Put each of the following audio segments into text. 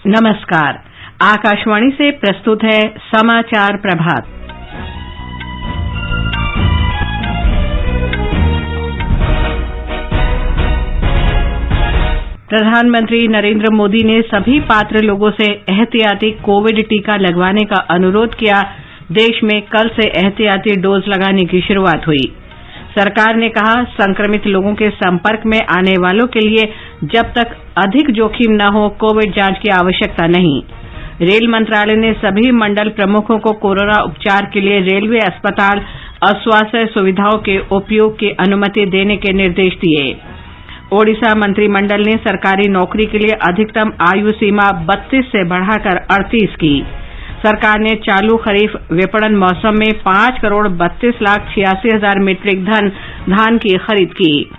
नमस्कार। आकाशवाणी से प्रस्तुत है समाचार प्रभात। प्रधानमंत्री नरेंद्र मोदी ने सभी पात्र लोगों से एहतियाती कोविड टीका लगवाने का अनुरोध किया। देश में कल से एहतियाती डोज लगाने की शुरुआत हुई। सरकार ने कहा, संक्रमित लोगों के संपर्क में आने वालों के लिए जब तक अधिक जोखिम न हो कोविड जांच की आवश्यकता नहीं। रेल मंत्रालय ने सभी मंडल प्रमुखों को कोरोना उपचार के लिए रेलवे अस्पताल और स्वास्थ्य सुविधाओं के उपयोग की अनुमति देने के निर्देश दिए। ओडिशा मंत्रिमंडल ने सरकारी नौकरी के लिए अधिकतम आयु सीमा 32 से बढ़ाकर 38 की। सरकार ने चालू खरीफ विपणन मौसम में 5,32,86,000 मीट्रिक टन धान की खरीद की।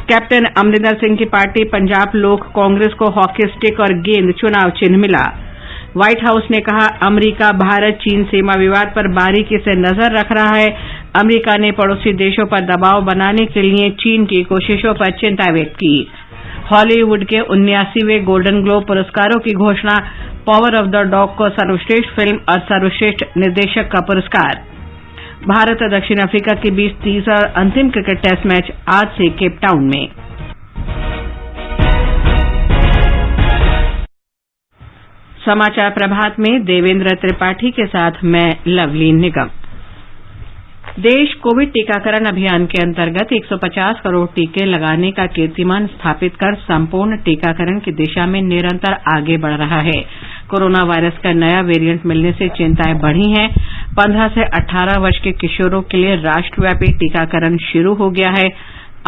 कैप्टन अमरिंदर सिंह की पार्टी पंजाब लोक कांग्रेस को हॉकी स्टिक और गेंद चुनाव चिन्ह मिला। व्हाइट हाउस ने कहा, अमेरिका भारत चीन सीमा विवाद पर बारीकी से नजर रख रहा है। अमेरिका ने पड़ोसी देशों पर दबाव बनाने के लिए चीन की कोशिशों पर चिंता व्यक्त की। हॉलीवुड के 79वें गोल्डन ग्लोब पुरस्कारों की घोषणा। पावर ऑफ द डॉग को सर्वश्रेष्ठ फिल्म और सर्वश्रेष्ठ निर्देशक का पुरस्कार। भारत और दक्षिण अफ्रीका के बीच तीसरा और अंतिम क्रिकेट टेस्ट मैच आज से केप टाउन में। समाचार प्रभात में देवेंद्र त्रिपाठी के साथ मैं लवली निगम। देश कोविड टीकाकरण अभियान के अंतर्गत 150 करोड़ टीके लगाने का कीर्तिमान स्थापित कर संपूर्ण टीकाकरण की दिशा में निरंतर आगे बढ़ रहा है। कोरोना वायरस का नया वेरिएंट मिलने से चिंताएं बढ़ी हैं। 15 से 18 वर्ष के किशोरों के लिए राष्ट्रव्यापी टीकाकरण शुरू हो गया है।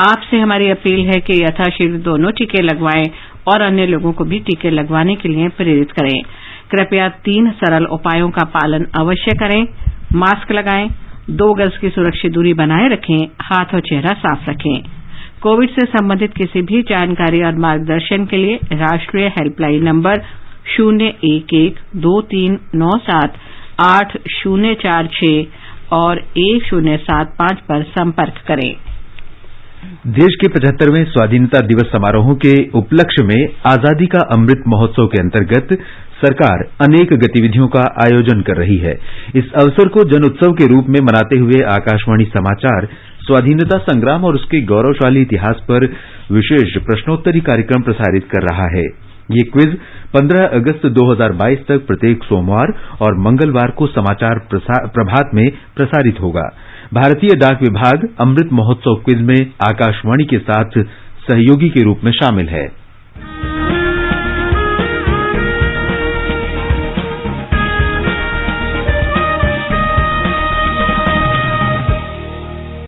आपसे हमारी अपील है कि यथाशीघ्र दोनों टीके लगवाएं और अन्य लोगों को भी टीके लगवाने के लिए प्रेरित करें। कृपया 3 सरल उपायों का पालन अवश्य करें। मास्क लगाएं, 2 गज की सुरक्षित दूरी बनाए रखें, हाथ और चेहरा साफ रखें। कोविड से संबंधित किसी भी जानकारी और मार्गदर्शन के लिए राष्ट्रीय हेल्पलाइन नंबर 011-2397-8046 और 1075 पर संपर्क करें। देश के 75वें स्वाधीनता दिवस समारोहों के उपलक्ष्य में आजादी का अमृत महोत्सव के अंतर्गत सरकार अनेक गतिविधियों का आयोजन कर रही है। इस अवसर को जन उत्सव के रूप में मनाते हुए आकाशवाणी समाचार स्वाधीनता संग्राम और उसके गौरवशाली इतिहास पर विशेष प्रश्नोत्तरी कार्यक्रम प्रसारित कर रहा है। ये क्विज 15 अगस्त 2022 तक प्रत्येक सोमवार और मंगलवार को समाचार प्रभात में प्रसारित होगा। भारतीय डाक विभाग अमृत महोत्सव क्विज में आकाशवाणी के साथ सहयोगी के रूप में शामिल है।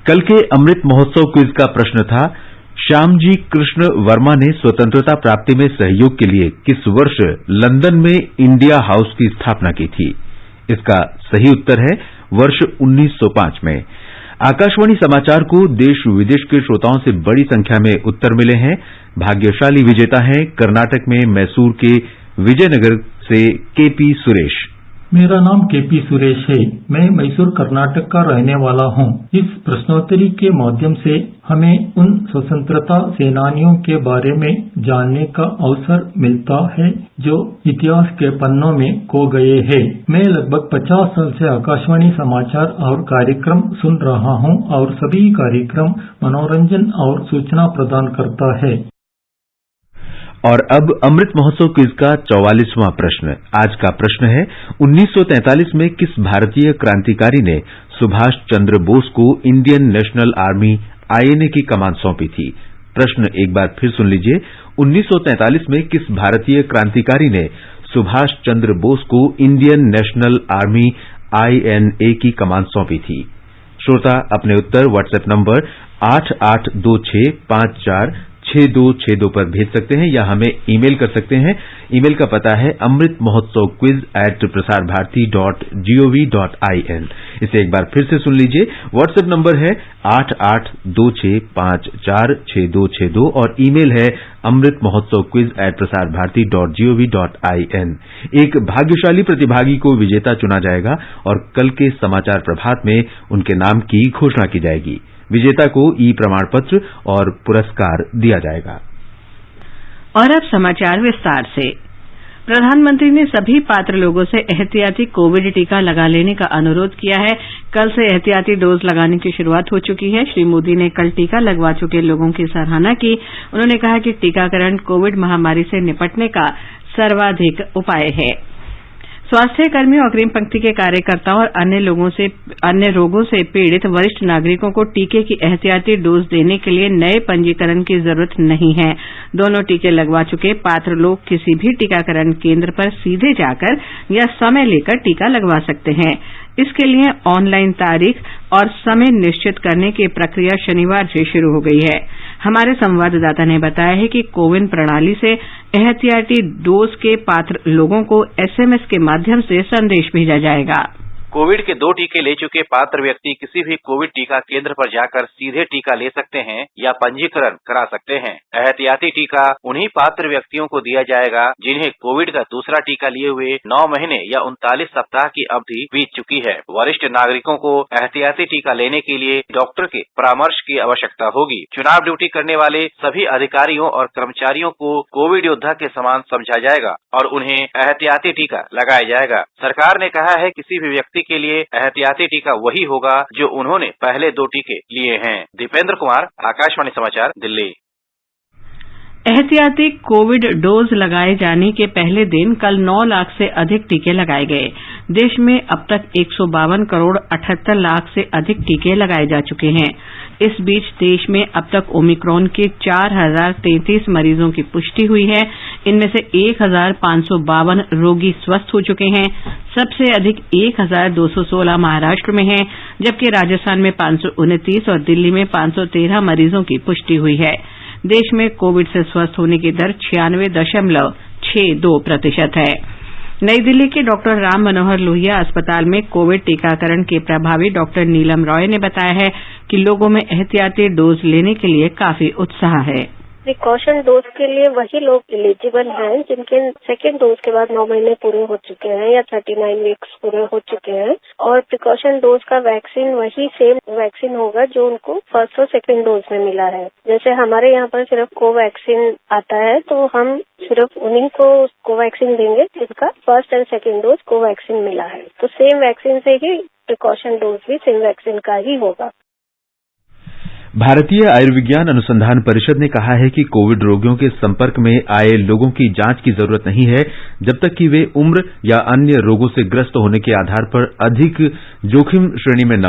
कल के अमृत महोत्सव क्विज का प्रश्न था, श्यामजी कृष्ण वर्मा ने स्वतंत्रता प्राप्ति में सहयोग के लिए किस वर्ष लंदन में इंडिया हाउस की स्थापना की थी? इसका सही उत्तर है वर्ष 1905 में। आकाशवाणी समाचार को देश विदेश के श्रोताओं से बड़ी संख्या में उत्तर मिले हैं। भाग्यशाली विजेता हैं कर्नाटक में मैसूर के विजयनगर से केपी सुरेश। मेरा नाम केपी सुरेश है। मैं मैसूर कर्नाटक का रहने वाला हूँ। इस प्रश्नोत्तरी के माध्यम से हमें उन स्वतंत्रता सेनानियों के बारे में जानने का अवसर मिलता है जो इतिहास के पन्नों में खो गए हैं। मैं लगभग 50 साल से आकाशवाणी समाचार और कार्यक्रम सुन रहा हूँ और सभी कार्यक्रम मनोरंजन और सूचना प्रदान करता है। और अब अमृत महोत्सव क्विज का 44वां प्रश्न। आज का प्रश्न है, 1943 में किस भारतीय क्रांतिकारी ने सुभाष चंद्र बोस को इंडियन नेशनल आर्मी आईएनए की कमान सौंपी थी? प्रश्न एक बार फिर सुन लीजिए। 1943 में किस भारतीय क्रांतिकारी ने सुभाष चंद्र बोस को इंडियन नेशनल आर्मी आईएनए की कमान सौंपी थी? श्रोता अपने उत्तर व्हाट्सएप नंबर 8826546262 पर भेज सकते हैं या हमें ईमेल कर सकते हैं। ईमेल का पता है amritmahotsav@prasarbharati.gov.in। इसे एक बार फिर से सुन लीजिए। व्हाट्सएप नंबर है 8826546262 और ईमेल है amritmahotsav@prasarbharati.gov.in। एक भाग्यशाली प्रतिभागी को विजेता चुना जाएगा और कल के समाचार प्रभात में उनके नाम की घोषणा की जाएगी। विजेता को ई प्रमाण पत्र और पुरस्कार दिया जाएगा। और अब समाचार विस्तार से। प्रधानमंत्री ने सभी पात्र लोगों से एहतियाती कोविड टीका लगा लेने का अनुरोध किया है। कल से एहतियाती डोज लगाने की शुरुआत हो चुकी है। श्री मोदी ने कल टीका लगवा चुके लोगों की सराहना की। उन्होंने कहा कि टीकाकरण कोविड महामारी से निपटने का सर्वाधिक उपाय है। स्वास्थ्य कर्मियों, अग्रिम पंक्ति के कार्यकर्ताओं और अन्य रोगों से पीड़ित वरिष्ठ नागरिकों को टीके की एहतियाती डोज देने के लिए नए पंजीकरण की जरूरत नहीं है। दोनों टीके लगवा चुके पात्र लोग किसी भी टीकाकरण केंद्र पर सीधे जाकर या समय लेकर टीका लगवा सकते हैं। इसके लिए ऑनलाइन तारीख और समय निश्चित करने की प्रक्रिया शनिवार से शुरू हो गई है। हमारे संवाददाता ने बताया है कि कोविन प्रणाली से एहतियाती डोज के पात्र लोगों को एसएमएस के माध्यम से संदेश भेजा जाएगा। कोविड के 2 टीके ले चुके पात्र व्यक्ति किसी भी कोविड टीका केंद्र पर जाकर सीधे टीका ले सकते हैं या पंजीकरण करा सकते हैं। एहतियाती टीका उन्हीं पात्र व्यक्तियों को दिया जाएगा जिन्हें कोविड का दूसरा टीका लिए हुए 9 महीने या 39 सप्ताह की अवधि बीत चुकी है। वरिष्ठ नागरिकों को एहतियाती टीका लेने के लिए डॉक्टर के परामर्श की आवश्यकता होगी। चुनाव ड्यूटी करने वाले सभी अधिकारियों और कर्मचारियों को कोविड योद्धा के समान समझा जाएगा और उन्हें एहतियाती टीका लगाया जाएगा। सरकार ने कहा है किसी भी व्यक्ति के लिए एहतियाती टीका वही होगा जो उन्होंने पहले 2 टीके लिए हैं। दीपेंद्र कुमार, आकाशवाणी समाचार, दिल्ली। एहतियाती कोविड डोज लगाए जाने के पहले दिन कल 9 लाख से अधिक टीके लगाए गए। देश में अब तक 152 करोड़ 78 लाख से अधिक टीके लगाए जा चुके हैं। इस बीच देश में अब तक ओमिक्रॉन के 4033 मरीजों की पुष्टि हुई है। इनमें से 1552 रोगी स्वस्थ हो चुके हैं। सबसे अधिक 1216 महाराष्ट्र में हैं, जबकि राजस्थान में 529 और दिल्ली में 513 मरीजों की पुष्टि हुई है। देश में कोविड से स्वस्थ होने की दर 96.62% है। नई दिल्ली के डॉक्टर राम मनोहर लोहिया अस्पताल में कोविड टीकाकरण के प्रभावी डॉक्टर नीलम रॉय ने बताया है कि लोगों में एहतियाती डोज लेने के लिए काफी उत्साह है। प्रिकॉशन डोज के लिए वही लोग एलिजिबल हैं जिनके सेकेंड डोज के बाद 9 महीने पूरे हो चुके हैं या 39 वीक्स पूरे हो चुके हैं। और प्रिकॉशन डोज का वैक्सीन वही सेम वैक्सीन होगा जो उनको फर्स्ट और सेकेंड डोज में मिला है। जैसे हमारे यहाँ पर सिर्फ कोवैक्सीन आता है तो हम सिर्फ उन्हीं को कोवैक्सीन देंगे जिनका first and second dose Covaxin मिला है। तो सेम वैक्सीन से ही प्रिकॉशन डोज भी सेम वैक्सीन का ही होगा। भारतीय आयुर्विज्ञान अनुसंधान परिषद ने कहा है कि कोविड रोगियों के संपर्क में आए लोगों की जांच की जरूरत नहीं है जब तक कि वे उम्र या अन्य रोगों से ग्रस्त होने के आधार पर अधिक जोखिम श्रेणी में न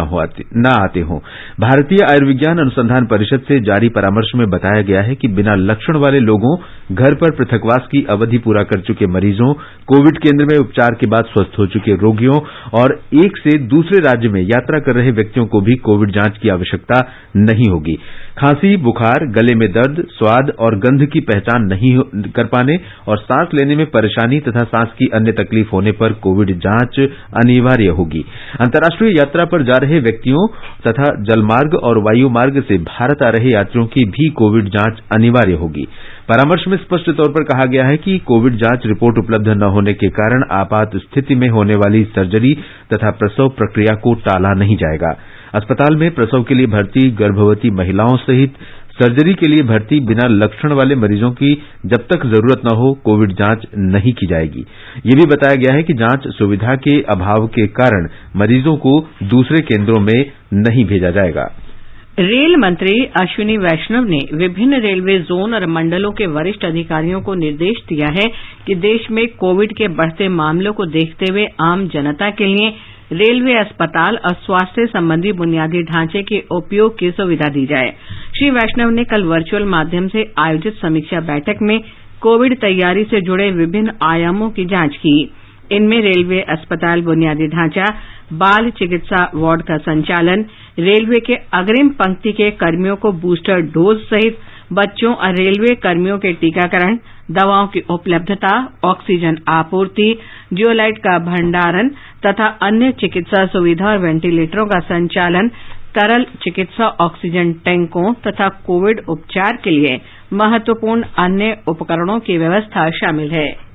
आते हों। भारतीय आयुर्विज्ञान अनुसंधान परिषद से जारी परामर्श में बताया गया है कि बिना लक्षण वाले लोगों, घर पर पृथकवास की अवधि पूरा कर चुके मरीजों, कोविड केंद्र में उपचार के बाद स्वस्थ हो चुके रोगियों और एक से दूसरे राज्य में यात्रा कर रहे व्यक्तियों को भी कोविड जांच की आवश्यकता नहीं होगी। खांसी, बुखार, गले में दर्द, स्वाद और गंध की पहचान नहीं कर पाने और सांस लेने में परेशानी तथा सांस की अन्य तकलीफ होने पर कोविड जांच अनिवार्य होगी। अंतर्राष्ट्रीय यात्रा पर जा रहे व्यक्तियों तथा जलमार्ग और वायुमार्ग से भारत आ रहे यात्रियों की भी कोविड जांच अनिवार्य होगी। परामर्श में स्पष्ट तौर पर कहा गया है कि कोविड जांच रिपोर्ट उपलब्ध न होने के कारण आपात स्थिति में होने वाली सर्जरी तथा प्रसव प्रक्रिया को टाला नहीं जाएगा। अस्पताल में प्रसव के लिए भर्ती गर्भवती महिलाओं सहित सर्जरी के लिए भर्ती बिना लक्षण वाले मरीजों की जब तक जरूरत न हो कोविड जांच नहीं की जाएगी। ये भी बताया गया है कि जांच सुविधा के अभाव के कारण मरीजों को दूसरे केंद्रों में नहीं भेजा जाएगा। रेल मंत्री अश्विनी वैष्णव ने विभिन्न रेलवे जोन और मंडलों के वरिष्ठ अधिकारियों को निर्देश दिया है कि देश में कोविड के बढ़ते मामलों को देखते हुए आम जनता के लिए रेलवे अस्पताल और स्वास्थ्य संबंधी बुनियादी ढांचे के उपयोग की सुविधा दी जाए। श्री वैष्णव ने कल वर्चुअल माध्यम से आयोजित समीक्षा बैठक में कोविड तैयारी से जुड़े विभिन्न आयामों की जांच की। इनमें रेलवे अस्पताल बुनियादी ढांचा, बाल चिकित्सा वार्ड का संचालन, रेलवे के अग्रिम पंक्ति के कर्मियों को बूस्टर डोज सहित बच्चों और रेलवे कर्मियों के टीकाकरण, दवाओं की उपलब्धता, ऑक्सीजन आपूर्ति, जियोलाइट का भंडारण तथा अन्य चिकित्सा सुविधा और वेंटिलेटरों का संचालन, तरल चिकित्सा ऑक्सीजन टैंकों तथा कोविड उपचार के लिए महत्वपूर्ण अन्य उपकरणों की व्यवस्था शामिल है।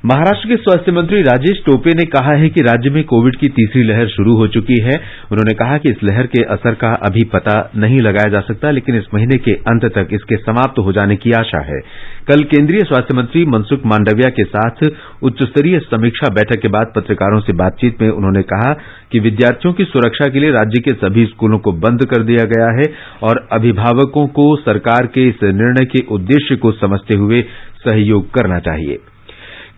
महाराष्ट्र के स्वास्थ्य मंत्री राजेश टोपे ने कहा है कि राज्य में कोविड की तीसरी लहर शुरू हो चुकी है। उन्होंने कहा कि इस लहर के असर का अभी पता नहीं लगाया जा सकता, लेकिन इस महीने के अंत तक इसके समाप्त हो जाने की आशा है। कल केंद्रीय स्वास्थ्य मंत्री मनसुख मांडविया के साथ उच्चस्तरीय समीक्षा बैठक के बाद पत्रकारों से बातचीत में उन्होंने कहा कि विद्यार्थियों की सुरक्षा के लिए राज्य के सभी स्कूलों को बंद कर दिया गया है और अभिभावकों को सरकार के इस निर्णय के उद्देश्य को समझते हुए सहयोग करना चाहिए।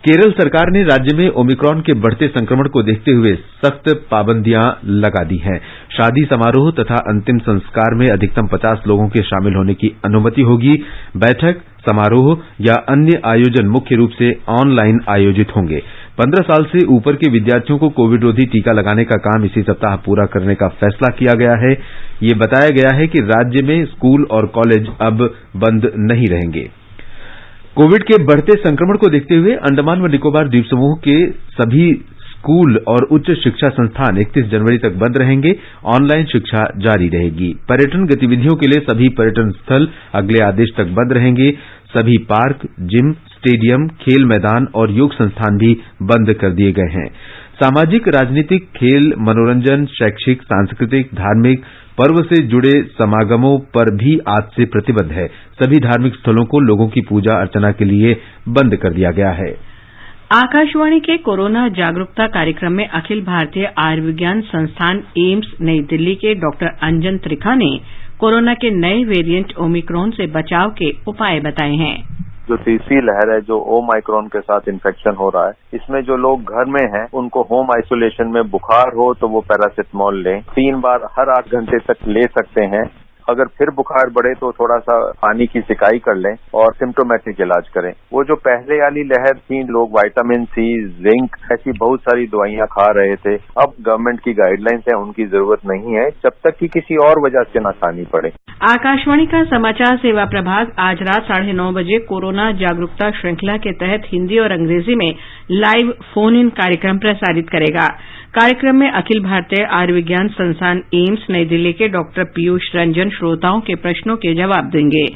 केरल सरकार ने राज्य में ओमिक्रॉन के बढ़ते संक्रमण को देखते हुए सख्त पाबंदियां लगा दी हैं। शादी समारोह तथा अंतिम संस्कार में अधिकतम 50 लोगों के शामिल होने की अनुमति होगी। बैठक, समारोह या अन्य आयोजन मुख्य रूप से ऑनलाइन आयोजित होंगे। 15 साल से ऊपर के विद्यार्थियों को कोविड रोधी टीका लगाने का काम इसी सप्ताह पूरा करने का फैसला किया गया है। ये बताया गया है कि राज्य में स्कूल और कॉलेज अब बंद नहीं रहेंगे। कोविड के बढ़ते संक्रमण को देखते हुए अंडमान व निकोबार द्वीप समूह के सभी स्कूल और उच्च शिक्षा संस्थान 31 जनवरी तक बंद रहेंगे। ऑनलाइन शिक्षा जारी रहेगी। पर्यटन गतिविधियों के लिए सभी पर्यटन स्थल अगले आदेश तक बंद रहेंगे। सभी पार्क, जिम, स्टेडियम, खेल मैदान और योग संस्थान भी बंद कर दिए गए हैं। सामाजिक, राजनीतिक, खेल, मनोरंजन, शैक्षिक, सांस्कृतिक, धार्मिक पर्व से जुड़े समागमों पर भी आज से प्रतिबंध है। सभी धार्मिक स्थलों को लोगों की पूजा अर्चना के लिए बंद कर दिया गया है। आकाशवाणी के कोरोना जागरूकता कार्यक्रम में अखिल भारतीय आयुर्विज्ञान संस्थान एम्स नई दिल्ली के डॉक्टर अंजन त्रिखा ने कोरोना के नए वेरिएंट ओमिक्रॉन से बचाव के उपाय बताए हैं। जो तीसरी लहर है, जो ओमाइक्रॉन के साथ इन्फेक्शन हो रहा है, इसमें जो लोग घर में हैं उनको होम आइसोलेशन में बुखार हो तो वो पैरासिटामोल लें। 3 बार हर 8 घंटे तक ले सकते हैं। अगर फिर बुखार बढ़े तो थोड़ा सा पानी की सिकाई कर लें और सिम्टोमेटिक इलाज करें। वो जो पहले वाली लहर थी, लोग विटामिन सी, जिंक ऐसी बहुत सारी दवाइयां खा रहे थे। अब गवर्नमेंट की गाइडलाइंस है, उनकी जरूरत नहीं है जब तक कि किसी और वजह से न खानी पड़े। आकाशवाणी का समाचार सेवा प्रभाग आज रात 9:30 बजे कोरोना जागरूकता श्रृंखला के तहत हिंदी और अंग्रेजी में लाइव फोन इन कार्यक्रम प्रसारित करेगा। कार्यक्रम में अखिल भारतीय आयुर्विज्ञान संस्थान एम्स नई दिल्ली के डॉक्टर पीयूष रंजन श्रोताओं के प्रश्नों के जवाब देंगे।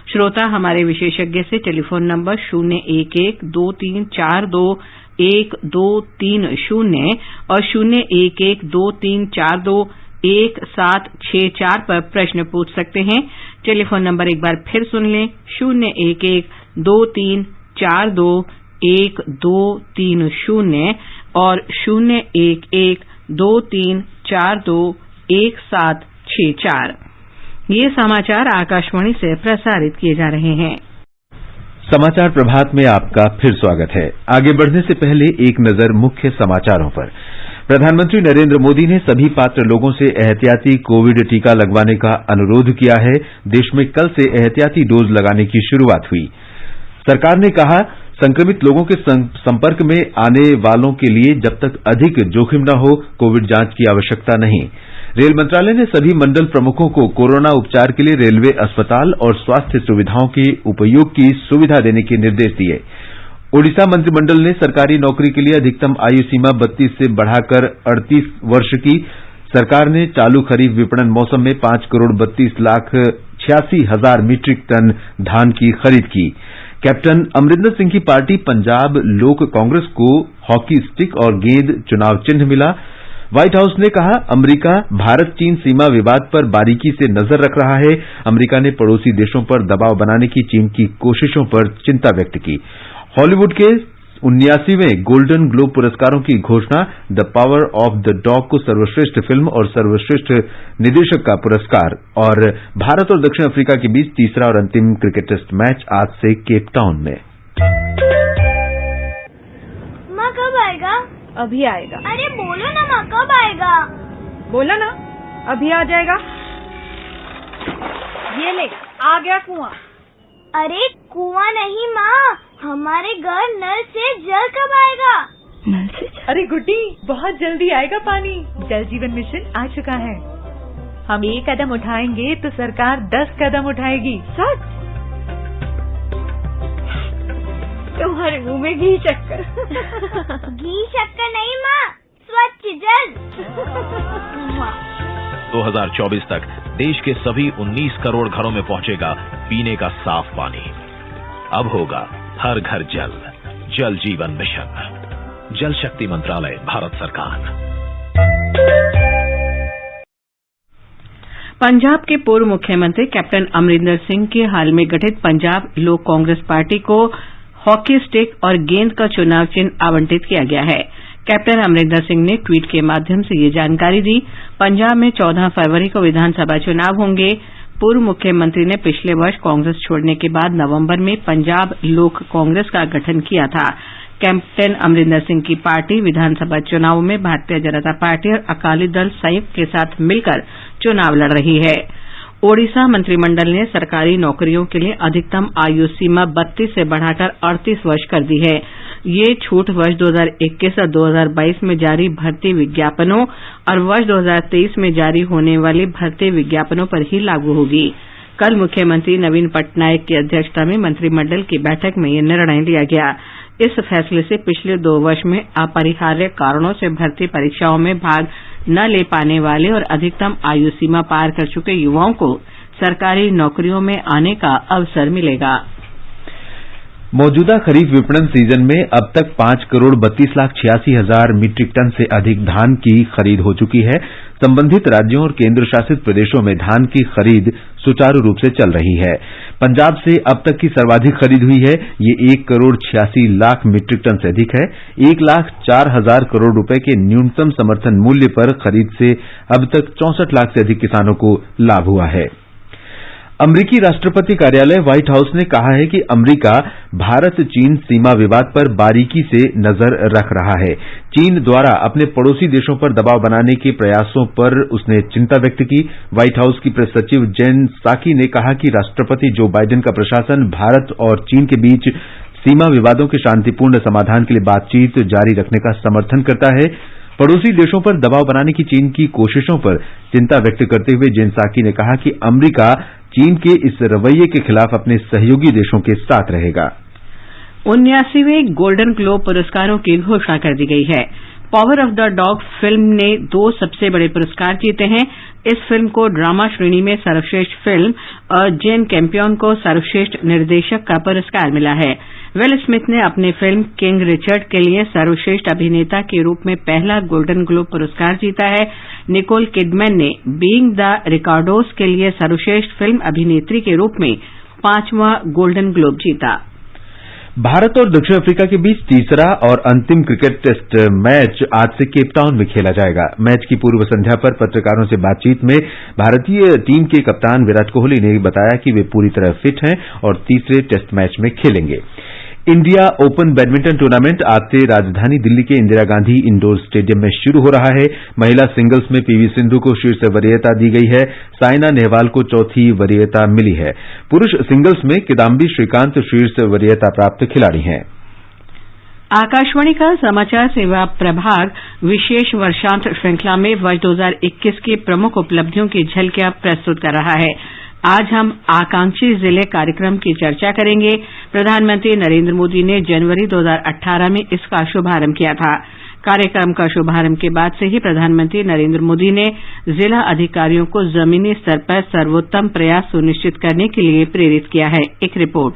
श्रोता हमारे विशेषज्ञ से टेलीफोन नंबर 011-2342-1230 और 011-2342-1764 पर प्रश्न पूछ सकते हैं। टेलीफोन नंबर एक बार फिर सुन लें, 011-2342-1230 और 011-2342-1764। ये समाचार आकाशवाणी से प्रसारित किए जा रहे हैं। समाचार प्रभात में आपका फिर स्वागत है। आगे बढ़ने से पहले एक नजर मुख्य समाचारों पर। प्रधानमंत्री नरेंद्र मोदी ने सभी पात्र लोगों से एहतियाती कोविड टीका लगवाने का अनुरोध किया है। देश में कल से एहतियाती डोज लगाने की शुरुआत हुई। सरकार ने कहा, संक्रमित लोगों के संपर्क में आने वालों के लिए जब तक अधिक जोखिम न हो कोविड जांच की आवश्यकता नहीं। रेल मंत्रालय ने सभी मंडल प्रमुखों को कोरोना उपचार के लिए रेलवे अस्पताल और स्वास्थ्य सुविधाओं के उपयोग की सुविधा देने के निर्देश दिए। ओडिशा मंत्रिमंडल ने सरकारी नौकरी के लिए अधिकतम आयु सीमा 32 से बढ़ाकर 38 वर्ष की। सरकार ने चालू खरीफ विपणन मौसम में 5,32,86,000 मीट्रिक टन धान की खरीद की। कैप्टन अमरिंदर सिंह की पार्टी पंजाब लोक कांग्रेस को हॉकी स्टिक और गेंद चुनाव चिन्ह मिला। व्हाइट हाउस ने कहा, अमेरिका भारत चीन सीमा विवाद पर बारीकी से नजर रख रहा है। अमेरिका ने पड़ोसी देशों पर दबाव बनाने की चीन की कोशिशों पर चिंता व्यक्त की। हॉलीवुड के 79वें गोल्डन ग्लोब पुरस्कारों की घोषणा। The power of the dog को सर्वश्रेष्ठ फिल्म और सर्वश्रेष्ठ निदेशक का पुरस्कार। और भारत और दक्षिण अफ्रीका के बीच तीसरा और अंतिम क्रिकेट टेस्ट मैच आज से केप टाउन में। माँ कब आएगा? अभी आएगा। अरे बोलो ना माँ, कब आएगा? बोला ना, अभी आ जाएगा। ये ले, आ गया कुआं। अरे कुआं नहीं माँ, हमारे घर नल से जल कब आएगा? नल से? अरे गुड्डी, बहुत जल्दी आएगा पानी। जल जीवन मिशन आ चुका है। हम 1 कदम उठाएंगे तो सरकार 10 कदम उठाएगी। सच? तुम्हारे मुंह में घी शक्कर। घी शक्कर नहीं माँ, स्वच्छ जल। 2024 तक देश के सभी 19 करोड़ घरों में पहुंचेगा पीने का साफ पानी। अब होगा हर घर जल। जल जीवन मिशन, जल शक्ति मंत्रालय, भारत सरकार। पंजाब के पूर्व मुख्यमंत्री कैप्टन अमरिंदर सिंह की हाल में गठित पंजाब लोक कांग्रेस पार्टी को हॉकी स्टिक और गेंद का चुनाव चिन्ह आवंटित किया गया है। कैप्टन अमरिंदर सिंह ने ट्वीट के माध्यम से ये जानकारी दी। पंजाब में 14 फरवरी को विधानसभा चुनाव होंगे। पूर्व मुख्यमंत्री ने पिछले वर्ष कांग्रेस छोड़ने के बाद नवंबर में पंजाब लोक कांग्रेस का गठन किया था। कैप्टन अमरिंदर सिंह की पार्टी विधानसभा चुनावों में भारतीय जनता पार्टी और अकाली दल संयुक्त के साथ मिलकर चुनाव लड़ रही है। ओडिशा मंत्रिमंडल ने सरकारी नौकरियों के लिए अधिकतम आयु सीमा 32 से बढ़ाकर 38 वर्ष कर दी है। ये छूट वर्ष 2021 और 2022 में जारी भर्ती विज्ञापनों और वर्ष 2023 में जारी होने वाले भर्ती विज्ञापनों पर ही लागू होगी। कल मुख्यमंत्री नवीन पटनायक की अध्यक्षता में मंत्रिमंडल की बैठक में यह निर्णय लिया गया। इस फैसले से पिछले 2 वर्ष में अपरिहार्य कारणों से भर्ती परीक्षाओं में भाग न ले पाने वाले और अधिकतम आयु सीमा पार कर चुके युवाओं को सरकारी नौकरियों में आने का अवसर मिलेगा। मौजूदा खरीफ विपणन सीजन में अब तक 5,32,86,000 मीट्रिक टन से अधिक धान की खरीद हो चुकी है। संबंधित राज्यों और केंद्र शासित प्रदेशों में धान की खरीद सुचारू रूप से चल रही है। पंजाब से अब तक की सर्वाधिक खरीद हुई है। ये 1,86,00,000 मीट्रिक टन से अधिक है। 1,04,000 करोड़ रुपए के न्यूनतम समर्थन मूल्य पर खरीद से अब तक 64 लाख से अधिक किसानों को लाभ हुआ है। अमरीकी राष्ट्रपति कार्यालय व्हाइट हाउस ने कहा है कि अमरीका भारत चीन सीमा विवाद पर बारीकी से नजर रख रहा है। चीन द्वारा अपने पड़ोसी देशों पर दबाव बनाने के प्रयासों पर उसने चिंता व्यक्त की। व्हाइट हाउस की प्रेस सचिव जेन साकी ने कहा कि राष्ट्रपति जो बाइडेन का प्रशासन भारत और चीन के बीच सीमा विवादों के शांतिपूर्ण समाधान के लिए बातचीत जारी रखने का समर्थन करता है। पड़ोसी देशों पर दबाव बनाने की चीन की कोशिशों पर चिंता व्यक्त करते हुए जेन साकी ने कहा कि अमरीका चीन के इस रवैये के खिलाफ अपने सहयोगी देशों के साथ रहेगा। 79वें गोल्डन ग्लोब पुरस्कारों की घोषणा कर दी गई है। Power of the dog film ने 2 सबसे बड़े पुरस्कार जीते हैं। इस फिल्म को ड्रामा श्रेणी में सर्वश्रेष्ठ फिल्म और जेन कैम्पियन को सर्वश्रेष्ठ निर्देशक का पुरस्कार मिला है। विल स्मिथ ने अपनी फिल्म किंग रिचर्ड के लिए सर्वश्रेष्ठ अभिनेता के रूप में पहला गोल्डन ग्लोब पुरस्कार जीता है। निकोल किडमैन ने बीइंग द रिकार्डोस के लिए सर्वश्रेष्ठ फिल्म अभिनेत्री के रूप में 5वां गोल्डन ग्लोब जीता। भारत और दक्षिण अफ्रीका के बीच तीसरा और अंतिम क्रिकेट टेस्ट मैच आज से केपटाउन में खेला जाएगा। मैच की पूर्व संध्या पर पत्रकारों से बातचीत में भारतीय टीम के कप्तान विराट कोहली ने बताया कि वे पूरी तरह फिट हैं और तीसरे टेस्ट मैच में खेलेंगे। इंडिया ओपन बैडमिंटन टूर्नामेंट आज से राजधानी दिल्ली के इंदिरा गांधी इंडोर स्टेडियम में शुरू हो रहा है। महिला सिंगल्स में पीवी सिंधु को शीर्ष वरीयता दी गई है। साइना नेहवाल को चौथी वरीयता मिली है। पुरुष सिंगल्स में किदाम्बी श्रीकांत शीर्ष वरीयता प्राप्त खिलाड़ी हैं। आकाशवाणी का समाचार सेवा प्रभाग विशेष वर्षांत श्रृंखला में वर्ष 2021 की प्रमुख उपलब्धियों की झलकियां प्रस्तुत कर रहा है। आज हम आकांक्षी जिले कार्यक्रम की चर्चा करेंगे। प्रधानमंत्री नरेंद्र मोदी ने जनवरी 2018 में इसका शुभारंभ किया था। कार्यक्रम का शुभारंभ के बाद से ही प्रधानमंत्री नरेंद्र मोदी ने जिला अधिकारियों को जमीनी स्तर पर सर्वोत्तम प्रयास सुनिश्चित करने के लिए प्रेरित किया है। एक रिपोर्ट।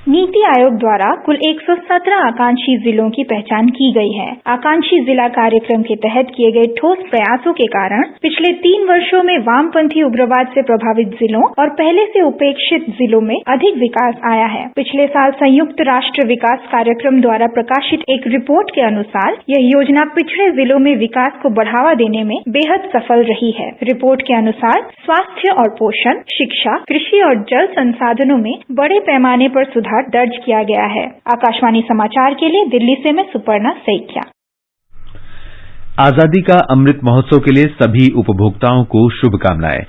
नीति आयोग द्वारा कुल 117 आकांक्षी जिलों की पहचान की गई है। आकांक्षी जिला कार्यक्रम के तहत किए गए ठोस प्रयासों के कारण पिछले 3 वर्षों में वामपंथी उग्रवाद से प्रभावित जिलों और पहले से उपेक्षित जिलों में अधिक विकास आया है। पिछले साल संयुक्त राष्ट्र विकास कार्यक्रम द्वारा प्रकाशित एक रिपोर्ट के अनुसार यह योजना पिछड़े जिलों में विकास को बढ़ावा देने में बेहद सफल रही है। रिपोर्ट के अनुसार स्वास्थ्य और पोषण, शिक्षा, कृषि और जल संसाधनों में बड़े पैमाने पर सुधार दर्ज किया गया है। आकाशवाणी समाचार के लिए दिल्ली से मैं सुपर्णा सैकिया। आजादी का अमृत महोत्सव के लिए सभी उपभोक्ताओं को शुभकामनाएं।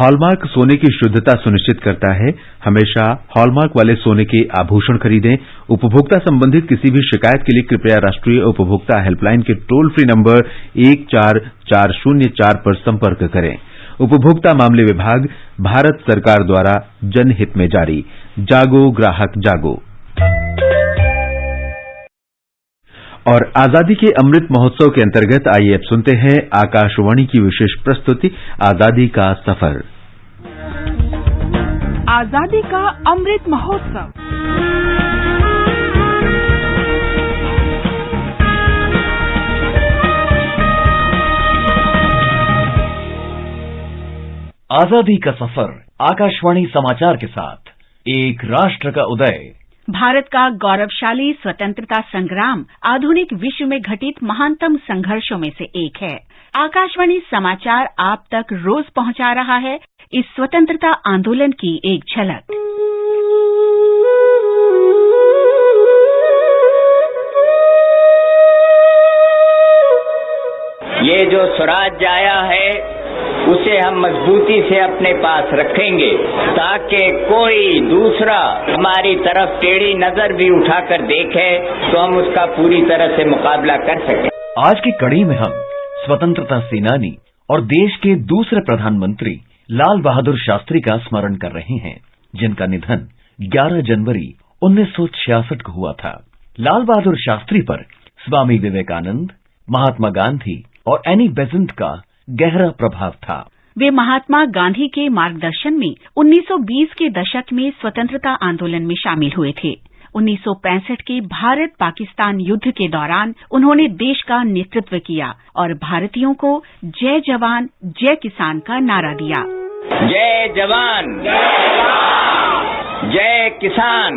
हॉलमार्क सोने की शुद्धता सुनिश्चित करता है। हमेशा हॉलमार्क वाले सोने के आभूषण खरीदें। उपभोक्ता संबंधित किसी भी शिकायत के लिए कृपया राष्ट्रीय उपभोक्ता हेल्पलाइन के टोल फ्री नंबर 14404 पर संपर्क करें। उपभोक्ता मामले विभाग, भारत सरकार द्वारा जनहित में जारी। जागो ग्राहक जागो। और आजादी के अमृत महोत्सव के अंतर्गत आइए अब सुनते हैं आकाशवाणी की विशेष प्रस्तुति आजादी का सफर। आजादी का अमृत महोत्सव। आजादी का सफर आकाशवाणी समाचार के साथ एक राष्ट्र का उदय। भारत का गौरवशाली स्वतंत्रता संग्राम आधुनिक विश्व में घटित महानतम संघर्षों में से एक है। आकाशवाणी समाचार आप तक रोज पहुंचा रहा है इस स्वतंत्रता आंदोलन की एक झलक। ये जो स्वराज आया है उसे हम मजबूती से अपने पास रखेंगे ताकि कोई दूसरा हमारी तरफ टेढ़ी नजर भी उठाकर देखे तो हम उसका पूरी तरह से मुकाबला कर सकें। आज की कड़ी में हम स्वतंत्रता सेनानी और देश के दूसरे प्रधानमंत्री लाल बहादुर शास्त्री का स्मरण कर रहे हैं, जिनका निधन 11 जनवरी 1966 को हुआ था। लाल बहादुर शास्त्री पर स्वामी विवेकानंद, महात्मा गांधी और एनी बेसेंट का गहरा प्रभाव था। वे महात्मा गांधी के मार्गदर्शन में 1920 के दशक में स्वतंत्रता आंदोलन में शामिल हुए थे। 1965 के भारत पाकिस्तान युद्ध के दौरान उन्होंने देश का नेतृत्व किया और भारतीयों को जय जवान जय किसान का नारा दिया। जय जवान जय किसान।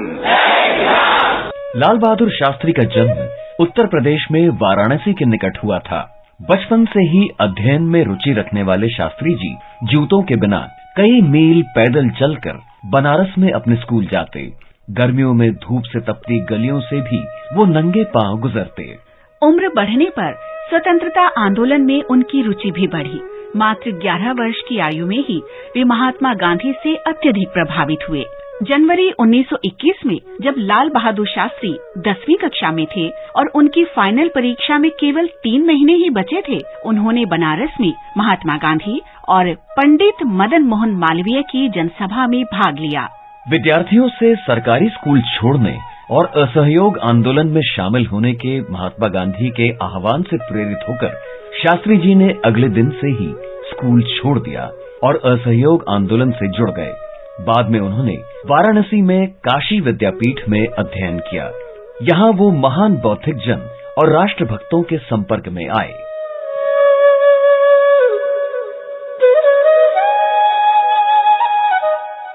लाल बहादुर शास्त्री का जन्म उत्तर प्रदेश में वाराणसी के निकट हुआ था। बचपन से ही अध्ययन में रुचि रखने वाले शास्त्री जी जूतों के बिना कई मील पैदल चलकर बनारस में अपने स्कूल जाते। गर्मियों में धूप से तपती गलियों से भी वो नंगे पांव गुजरते। उम्र बढ़ने पर स्वतंत्रता आंदोलन में उनकी रुचि भी बढ़ी। मात्र 11 वर्ष की आयु में ही वे महात्मा गांधी से अत्यधिक प्रभावित हुए। जनवरी 1921 में जब लाल बहादुर शास्त्री 10वीं कक्षा में थे और उनकी फाइनल परीक्षा में केवल 3 महीने ही बचे थे, उन्होंने बनारस में महात्मा गांधी और पंडित मदन मोहन मालवीय की जनसभा में भाग लिया। विद्यार्थियों से सरकारी स्कूल छोड़ने और असहयोग आंदोलन में शामिल होने के महात्मा गांधी के आह्वान से प्रेरित होकर शास्त्री जी ने अगले दिन से ही स्कूल छोड़ दिया और असहयोग आंदोलन से जुड़ गए। बाद में उन्होंने वाराणसी में काशी विद्यापीठ में अध्ययन किया। यहाँ वो महान बौद्धिक जन और राष्ट्रभक्तों के संपर्क में आए।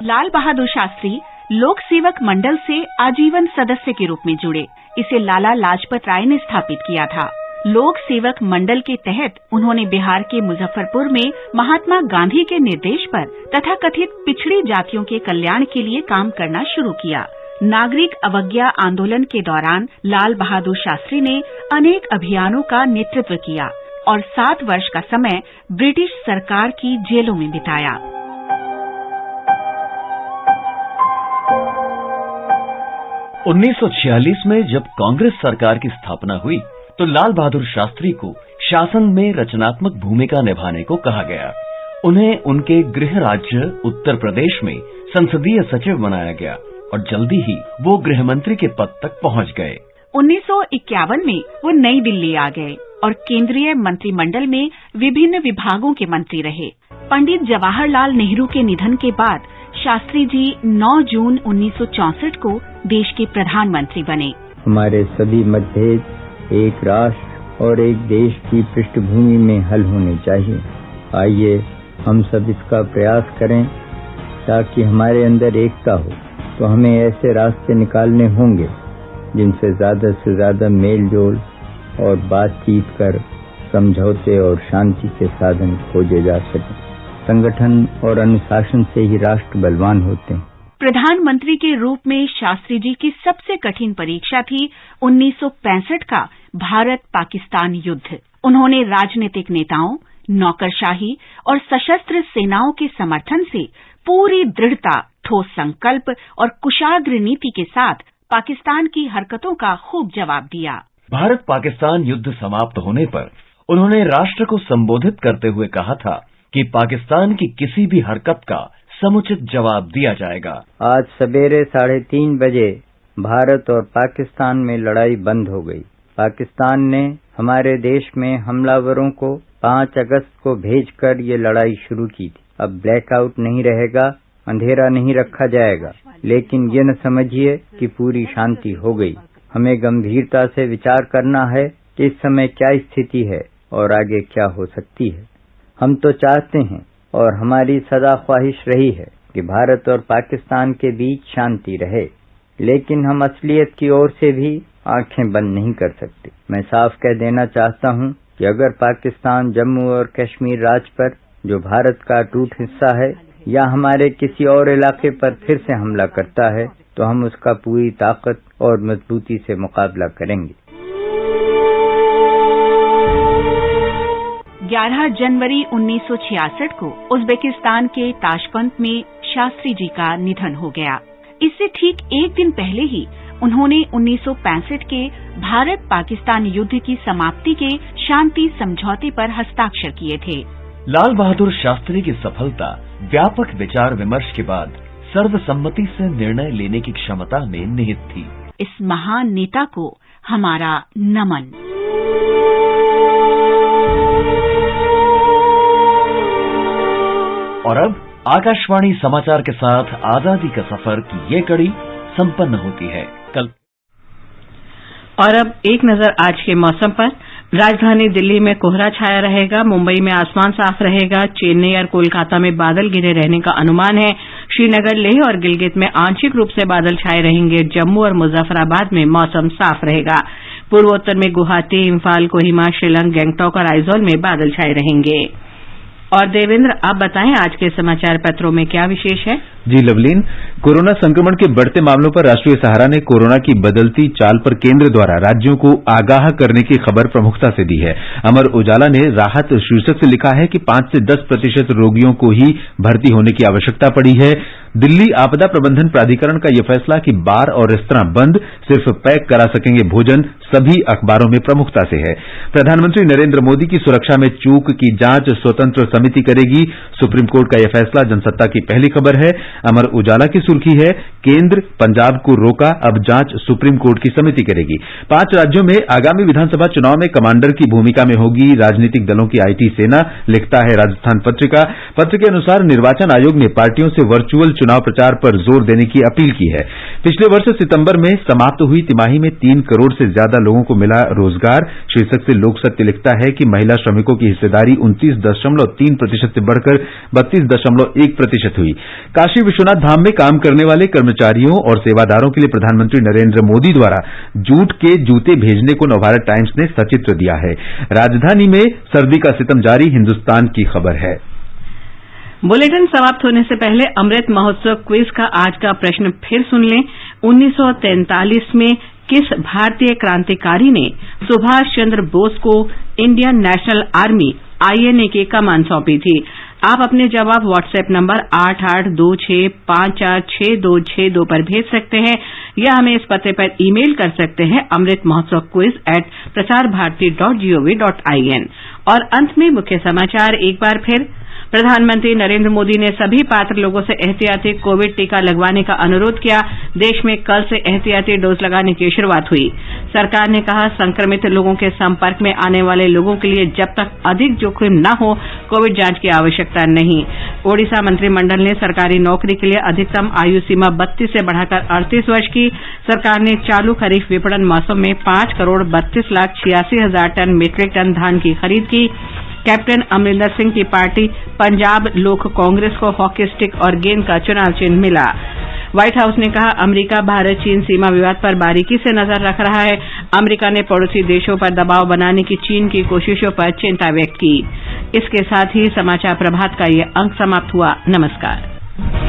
लाल बहादुर शास्त्री लोक सेवक मंडल से आजीवन सदस्य के रूप में जुड़े। इसे लाला लाजपत राय ने स्थापित किया था। लोक सेवक मंडल के तहत उन्होंने बिहार के मुजफ्फरपुर में महात्मा गांधी के निर्देश पर तथा कथित पिछड़ी जातियों के कल्याण के लिए काम करना शुरू किया। नागरिक अवज्ञा आंदोलन के दौरान लाल बहादुर शास्त्री ने अनेक अभियानों का नेतृत्व किया और 7 वर्ष का समय ब्रिटिश सरकार की जेलों में बिताया। – 1946 में जब कांग्रेस सरकार की स्थापना हुई तो लाल बहादुर शास्त्री को शासन में रचनात्मक भूमिका निभाने को कहा गया। उन्हें उनके गृह राज्य उत्तर प्रदेश में संसदीय सचिव बनाया गया और जल्दी ही वो गृह मंत्री के पद तक पहुंच गए। 1951 में वो नई दिल्ली आ गए और केंद्रीय मंत्रिमंडल में विभिन्न विभागों के मंत्री रहे। पंडित जवाहरलाल नेहरू के निधन के बाद शास्त्री जी 9 जून 1964 को देश के प्रधानमंत्री बने। हमारे सभी मतभेद एक राष्ट्र और एक देश की पृष्ठभूमि में हल होने चाहिए। आइए हम सब इसका प्रयास करें ताकि हमारे अंदर एकता हो। तो हमें ऐसे रास्ते निकालने होंगे जिनसे ज्यादा से ज्यादा मेल जोल और बातचीत कर समझौते और शांति के साधन खोजे जा सके। संगठन और अनुशासन से ही राष्ट्र बलवान होते हैं। प्रधानमंत्री के रूप में शास्त्री जी की सबसे कठिन परीक्षा थी 1965 का भारत पाकिस्तान युद्ध। उन्होंने राजनीतिक नेताओं, नौकरशाही और सशस्त्र सेनाओं के समर्थन से पूरी दृढ़ता, ठोस संकल्प और कुशाग्र नीति के साथ पाकिस्तान की हरकतों का खूब जवाब दिया। भारत पाकिस्तान युद्ध समाप्त होने पर उन्होंने राष्ट्र को संबोधित करते हुए कहा था कि पाकिस्तान की किसी भी हरकत का समुचित जवाब दिया जाएगा। आज सवेरे 3:30 बजे भारत और पाकिस्तान में लड़ाई बंद हो गई। पाकिस्तान ने हमारे देश में हमलावरों को 5 अगस्त को भेजकर ये लड़ाई शुरू की थी। अब ब्लैकआउट नहीं रहेगा, अंधेरा नहीं रखा जाएगा, लेकिन ये न समझिए कि पूरी शांति हो गई। हमें गंभीरता से विचार करना है कि इस समय क्या स्थिति है और आगे क्या हो सकती है। हम तो चाहते हैं और हमारी सदा ख्वाहिश रही है कि भारत और पाकिस्तान के बीच शांति रहे, लेकिन हम असलियत की ओर से भी आंखें बंद नहीं कर सकते। मैं साफ कह देना चाहता हूं कि अगर पाकिस्तान जम्मू और कश्मीर राज्य पर, जो भारत का अटूट हिस्सा है, या हमारे किसी और इलाके पर फिर से हमला करता है, तो हम उसका पूरी ताकत और मजबूती से मुकाबला करेंगे। 11 जनवरी 1966 को उज्बेकिस्तान के ताशकंद में शास्त्री जी का निधन हो गया। इससे ठीक एक दिन पहले ही उन्होंने 1965 के भारत पाकिस्तान युद्ध की समाप्ति के शांति समझौते पर हस्ताक्षर किए थे। लाल बहादुर शास्त्री की सफलता व्यापक विचार विमर्श के बाद सर्वसम्मति से निर्णय लेने की क्षमता में निहित थी। इस महान नेता को हमारा नमन। और अब आकाशवाणी समाचार के साथ आजादी का सफर की ये कड़ी संपन्न होती है। कल और अब एक नजर आज के मौसम पर। राजधानी दिल्ली में कोहरा छाया रहेगा, मुंबई में आसमान साफ रहेगा, चेन्नई और कोलकाता में बादल घिरे रहने का अनुमान है। श्रीनगर, लेह और गिलगित में आंशिक रूप से बादल छाए रहेंगे। जम्मू और मुजफ्फराबाद में मौसम साफ रहेगा। पूर्वोत्तर में गुवाहाटी, इम्फाल, कोहिमा, शिलंग, गंगटोक और आइजोल में बादल छाए रहेंगे। और देवेंद्र, आप बताएं आज के समाचार पत्रों में क्या विशेष है? जी लवलीन, कोरोना संक्रमण के बढ़ते मामलों पर राष्ट्रीय सहारा ने कोरोना की बदलती चाल पर केंद्र द्वारा राज्यों को आगाह करने की खबर प्रमुखता से दी है। अमर उजाला ने राहत शीर्षक से लिखा है कि 5 से 10% रोगियों को ही भर्ती होने की आवश्यकता पड़ी है। दिल्ली आपदा प्रबंधन प्राधिकरण का यह फैसला कि बार और रेस्तरां बंद, सिर्फ पैक करा सकेंगे भोजन, सभी अखबारों में प्रमुखता से है। प्रधानमंत्री नरेंद्र मोदी की सुरक्षा में चूक की जांच स्वतंत्र समिति करेगी, सुप्रीम कोर्ट का यह फैसला जनसत्ता की पहली खबर है। अमर उजाला की सुर्खी है, केंद्र पंजाब को रोका, अब जांच सुप्रीम कोर्ट की समिति करेगी। 5 राज्यों में आगामी विधानसभा चुनाव में कमांडर की भूमिका में होगी राजनीतिक दलों की आईटी सेना, लिखता है राजस्थान पत्रिका। पत्र के अनुसार निर्वाचन आयोग ने पार्टियों से वर्चुअल चुनाव प्रचार पर जोर देने की अपील की है। पिछले वर्ष सितंबर में समाप्त हुई तिमाही में 3 करोड़ से ज्यादा लोगों को मिला रोजगार, शीर्षक से लोक सत्य लिखता है कि महिला श्रमिकों की हिस्सेदारी 29.3% से बढ़कर 32.1% हुई। काशी विश्वनाथ धाम में काम करने वाले कर्मचारियों और सेवादारों के लिए प्रधानमंत्री नरेंद्र मोदी द्वारा जूट के जूते भेजने को नवभारत टाइम्स ने सचित्र दिया है। राजधानी में सर्दी का सितम जारी, हिंदुस्तान की खबर है। बुलेटिन समाप्त होने से पहले अमृत महोत्सव क्विज का आज का प्रश्न फिर सुन लें। 1943 में किस भारतीय क्रांतिकारी ने सुभाष चंद्र बोस को इंडियन नेशनल आर्मी INA की कमान सौंपी थी? आप अपने जवाब व्हाट्सएप नंबर 8826546262 पर भेज सकते हैं या हमें इस पते पर ईमेल कर सकते हैं amritmahotsav@prasarbharati.gov.in। और अंत में मुख्य समाचार एक बार फिर। प्रधानमंत्री नरेंद्र मोदी ने सभी पात्र लोगों से एहतियाती कोविड टीका लगवाने का अनुरोध किया। देश में कल से एहतियाती डोज लगाने की शुरुआत हुई। सरकार ने कहा, संक्रमित लोगों के संपर्क में आने वाले लोगों के लिए जब तक अधिक जोखिम न हो कोविड जांच की आवश्यकता नहीं। ओडिशा मंत्रिमंडल ने सरकारी नौकरी के लिए अधिकतम आयु सीमा 32 से बढ़ाकर 38 वर्ष की। सरकार ने चालू खरीफ विपणन मौसम में 5,32,86,000 टन मीट्रिक टन धान की खरीद की। कैप्टन अमरिंदर सिंह की पार्टी पंजाब लोक कांग्रेस को हॉकी स्टिक और गेंद का चुनाव चिन्ह मिला। व्हाइट हाउस ने कहा, अमेरिका भारत चीन सीमा विवाद पर बारीकी से नजर रख रहा है। अमेरिका ने पड़ोसी देशों पर दबाव बनाने की चीन की कोशिशों पर चिंता व्यक्त की। इसके साथ ही समाचार प्रभात का ये अंक समाप्त हुआ। नमस्कार।